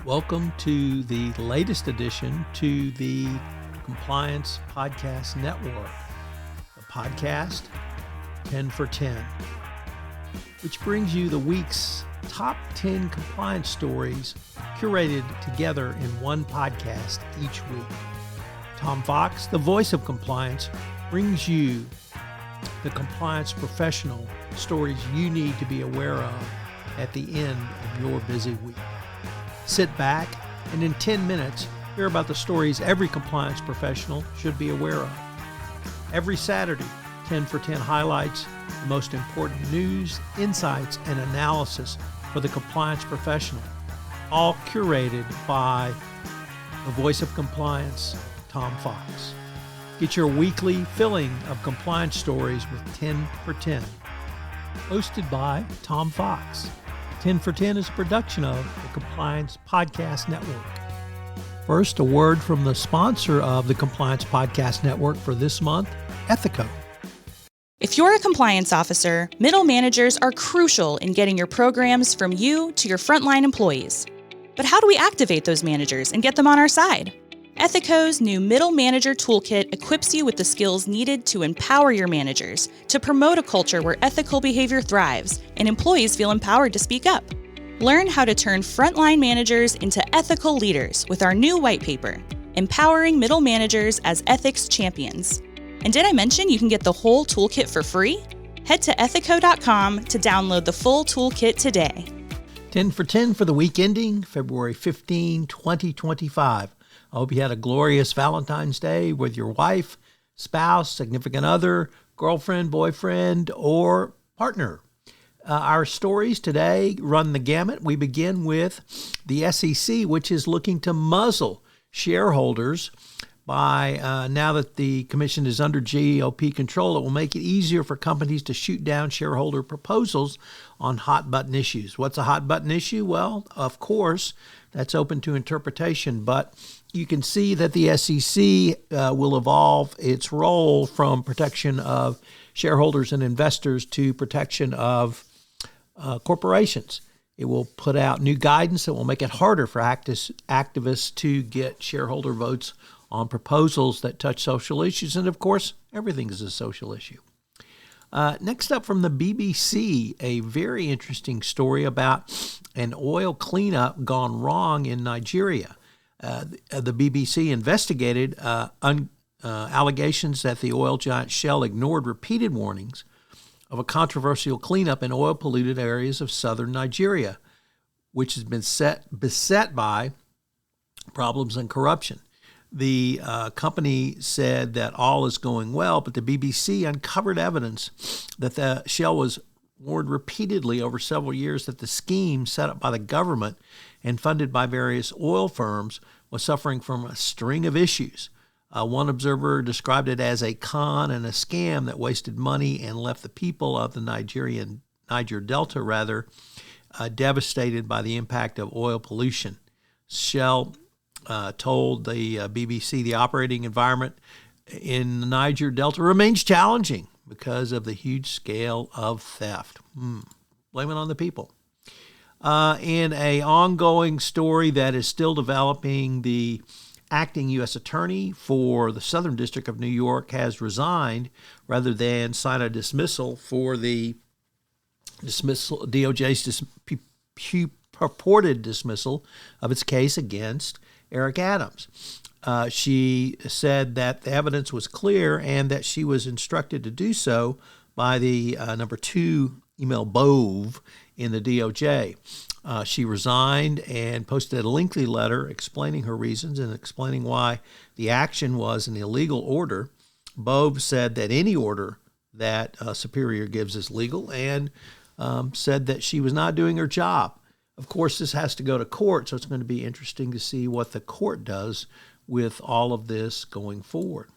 Welcome to the latest addition to the Compliance Podcast Network, the podcast 10 for 10, which brings you the week's top 10 compliance stories curated together in one podcast each week. Tom Fox, the voice of compliance, brings you the compliance professional stories you need to be aware of at the end of your busy week. Sit back and in 10 minutes, hear about the stories every compliance professional should be aware of. Every Saturday, 10 for 10 highlights the most important news, insights, and analysis for the compliance professional, all curated by the voice of compliance, Tom Fox. Get your weekly filling of compliance stories with 10 for 10. Hosted by Tom Fox. 10 for 10 is a production of the Compliance Podcast Network. First, a word from the sponsor of the Compliance Podcast Network for this month, Ethico. If you're a compliance officer, middle managers are crucial in getting your programs from you to your frontline employees. But how do we activate those managers and get them on our side? Ethico's new Middle Manager Toolkit equips you with the skills needed to empower your managers, to promote a culture where ethical behavior thrives and employees feel empowered to speak up. Learn how to turn frontline managers into ethical leaders with our new white paper, Empowering Middle Managers as Ethics Champions. And did I mention you can get the whole toolkit for free? Head to ethico.com to download the full toolkit today. 10 for 10 for the week ending February 15, 2025. I hope you had a glorious Valentine's Day with your wife, spouse, significant other, girlfriend, boyfriend, or partner. Our stories today run the gamut. We begin with the SEC, which is looking to muzzle shareholders by now that the commission is under GOP control. It will make it easier for companies to shoot down shareholder proposals on hot button issues. What's a hot button issue? Well, of course, that's open to interpretation, but you can see that the SEC will evolve its role from protection of shareholders and investors to protection of corporations. It will put out new guidance that will make it harder for activists to get shareholder votes on proposals that touch social issues. And of course, everything is a social issue. Next up from the BBC, a very interesting story about an oil cleanup gone wrong in Nigeria. The BBC investigated allegations that the oil giant Shell ignored repeated warnings of a controversial cleanup in oil-polluted areas of southern Nigeria, which has been beset by problems and corruption. The company said that all is going well, but the BBC uncovered evidence that the Shell was warned repeatedly over several years that the scheme set up by the government and funded by various oil firms was suffering from a string of issues. One observer described it as a con and a scam that wasted money and left the people of the Niger Delta devastated by the impact of oil pollution. Shell told the BBC the operating environment in the Niger Delta remains challenging because of the huge scale of theft. Blame it on the people. In an ongoing story that is still developing, the acting U.S. attorney for the Southern District of New York has resigned rather than sign a dismissal for the DOJ's purported dismissal of its case against Eric Adams. She said that the evidence was clear and that she was instructed to do so by the number 2 email Bove in the DOJ. She resigned and posted a lengthy letter explaining her reasons and explaining why the action was an illegal order. Bove said that any order that Superior gives is legal and said that she was not doing her job. Of course, this has to go to court, so it's going to be interesting to see what the court does with all of this going forward.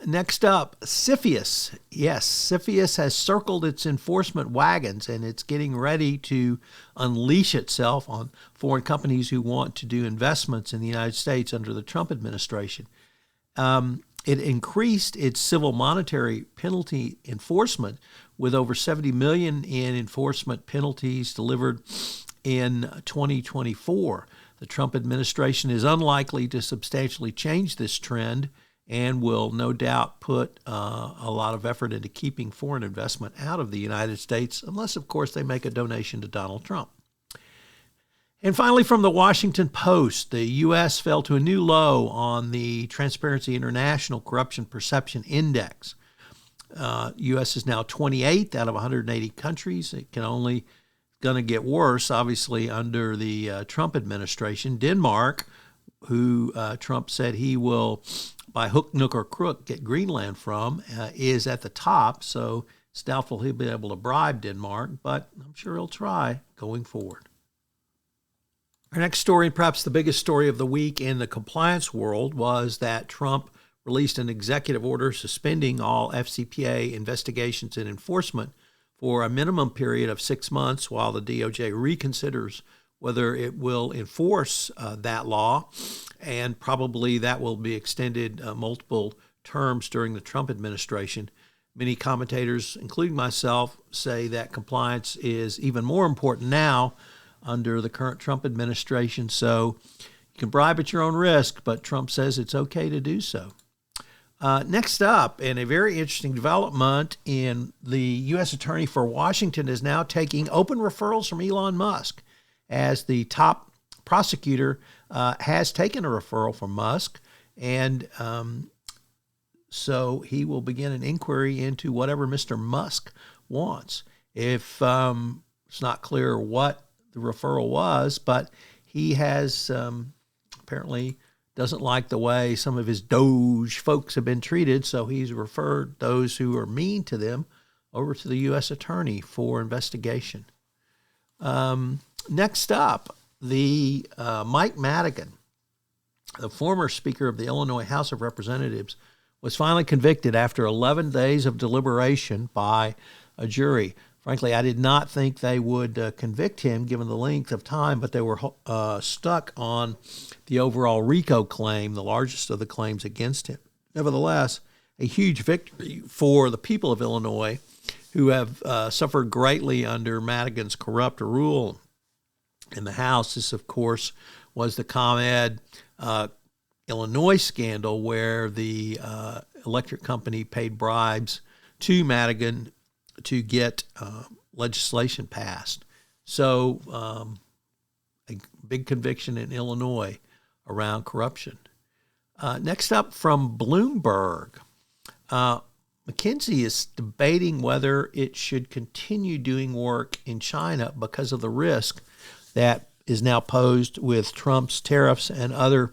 Next up, CFIUS. Yes, CFIUS has circled its enforcement wagons, and it's getting ready to unleash itself on foreign companies who want to do investments in the United States under the Trump administration. It increased its civil monetary penalty enforcement with over $70 million in enforcement penalties delivered in 2024. The Trump administration is unlikely to substantially change this trend and will no doubt put a lot of effort into keeping foreign investment out of the United States, unless, of course, they make a donation to Donald Trump. And finally, from the Washington Post, the U.S. fell to a new low on the Transparency International Corruption Perception Index. U.S. is now 28th out of 180 countries. It can only going to get worse, obviously, under the Trump administration. Denmark, who Trump said he will, by hook, nook, or crook, get Greenland from, is at the top. So it's doubtful he'll be able to bribe Denmark, but I'm sure he'll try going forward. Our next story, perhaps the biggest story of the week in the compliance world, was that Trump released an executive order suspending all FCPA investigations and enforcement for a minimum period of 6 months while the DOJ reconsiders whether it will enforce that law, and probably that will be extended multiple terms during the Trump administration. Many commentators, including myself, say that compliance is even more important now under the current Trump administration. So you can bribe at your own risk, but Trump says it's okay to do so. Next up, in a very interesting development, in the U.S. Attorney for Washington is now taking open referrals from Elon Musk, as the top prosecutor has taken a referral from Musk, and so he will begin an inquiry into whatever Mr. Musk wants. If it's not clear what the referral was, but he has apparently doesn't like the way some of his Doge folks have been treated, so he's referred those who are mean to them over to the U.S. Attorney for investigation. Next up, the Mike Madigan, the former Speaker of the Illinois House of Representatives, was finally convicted after 11 days of deliberation by a jury. Frankly, I did not think they would convict him given the length of time, but they were stuck on the overall RICO claim, the largest of the claims against him. Nevertheless, a huge victory for the people of Illinois, who have suffered greatly under Madigan's corrupt rule in the House. This, of course, was the ComEd Illinois scandal, where the electric company paid bribes to Madigan to get legislation passed. So a big conviction in Illinois around corruption. Next up, from Bloomberg, McKinsey is debating whether it should continue doing work in China because of the risk that is now posed with Trump's tariffs and other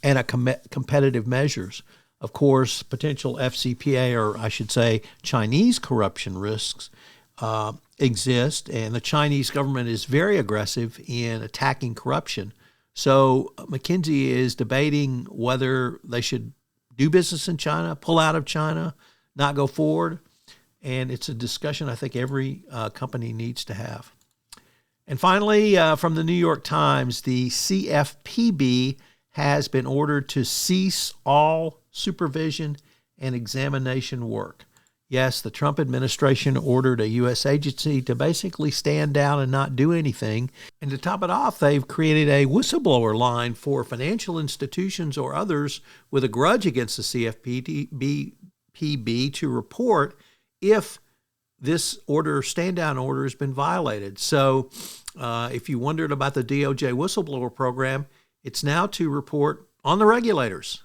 anti-competitive measures. Of course, potential FCPA, or I should say Chinese corruption risks, exist, and the Chinese government is very aggressive in attacking corruption. So McKinsey is debating whether they should do business in China, pull out of China, not go forward, and it's a discussion I think every company needs to have. And finally, from the New York Times, the CFPB has been ordered to cease all supervision and examination work. Yes, the Trump administration ordered a U.S. agency to basically stand down and not do anything. And to top it off, they've created a whistleblower line for financial institutions or others with a grudge against the CFPB to report if this stand down order has been violated. So if you wondered about the DOJ whistleblower program, it's now to report on the regulators.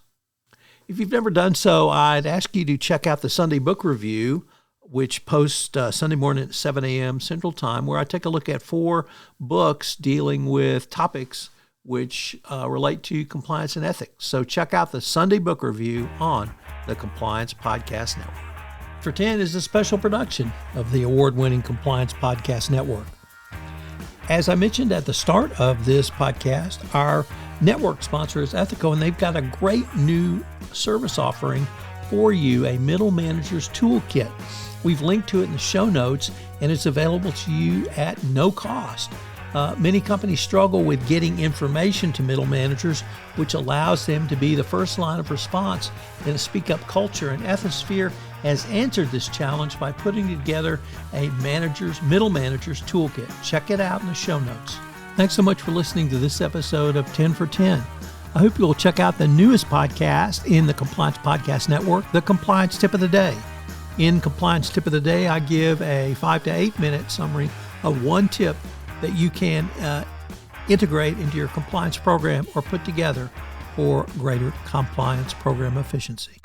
If you've never done so, I'd ask you to check out the Sunday Book Review, which posts Sunday morning at 7 a.m. Central Time, where I take a look at 4 books dealing with topics which relate to compliance and ethics. So check out the Sunday Book Review on the Compliance Podcast Network. For 10 is a special production of the award-winning Compliance Podcast Network. As I mentioned at the start of this podcast, our network sponsor is Ethico, and they've got a great new service offering for you, a middle manager's toolkit. We've linked to it in the show notes, and it's available to you at no cost. Many companies struggle with getting information to middle managers, which allows them to be the first line of response in a speak-up culture, and Ethisphere has answered this challenge by putting together a middle manager's toolkit. Check it out in the show notes. Thanks so much for listening to this episode of 10 for 10. I hope you'll check out the newest podcast in the Compliance Podcast Network, the Compliance Tip of the Day. In Compliance Tip of the Day, I give a 5 to 8 minute summary of one tip that you can integrate into your compliance program or put together for greater compliance program efficiency.